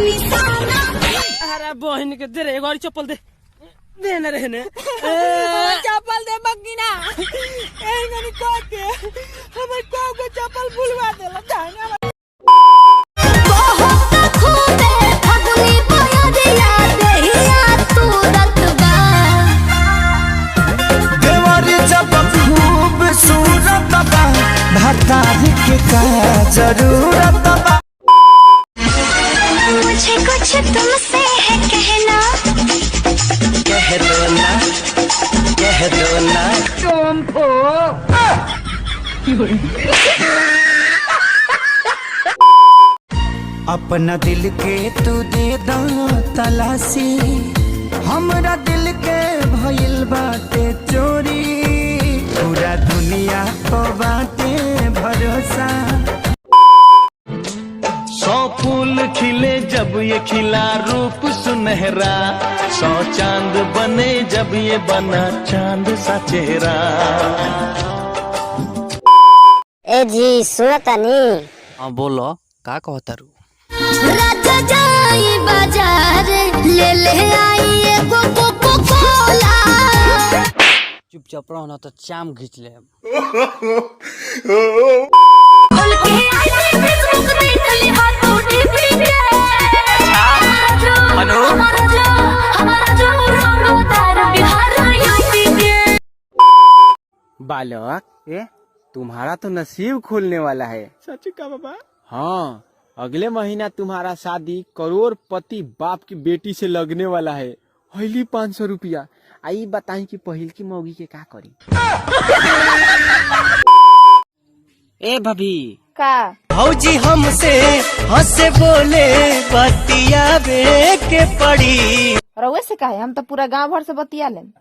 अरे बहन के दे रे एगो चप्पल दे देने रहने चप्पल दे बगिना एंगनी को के हम को चप्पल भूलवा देला जाने बहुत खूबे फगुनी बयरिया देहिया तुरंत बा देवारी जब खूब सूरत बा भतारी के का जरूरत बा मुझे कुछ तुमसे है कहना कह दो ना चंपो अपना दिल के तू दे दा तलाशी हमरा दिल के भइल बाटे चोरी पूरा दुनिया को बाटे भरोसा 100 फूल खिले जब ये खिला रूप सुनहरा 100 चांद बने जब ये बना चांद सा चेहरा। ए जी सुनतानी। हाँ बोलो का कहतारू। राजा जाई बाजार ले ले आई एगो कोको कोला चुपचाप रहो ना तो चाम घींच ले। बालक तुम्हारा तो नसीब खुलने वाला है। सच का बाबा। हाँ अगले महीना तुम्हारा शादी करोड़पति बाप की बेटी से लगने वाला है। हईली 500 रुपया। आई बताई कि पहिल की मौगी के का करी। ए भाभी का भौजी हमसे हंसे बोले बतियावे के पड़ी रउए से काहे हम तो पूरा गांव भर से बतिया लेम।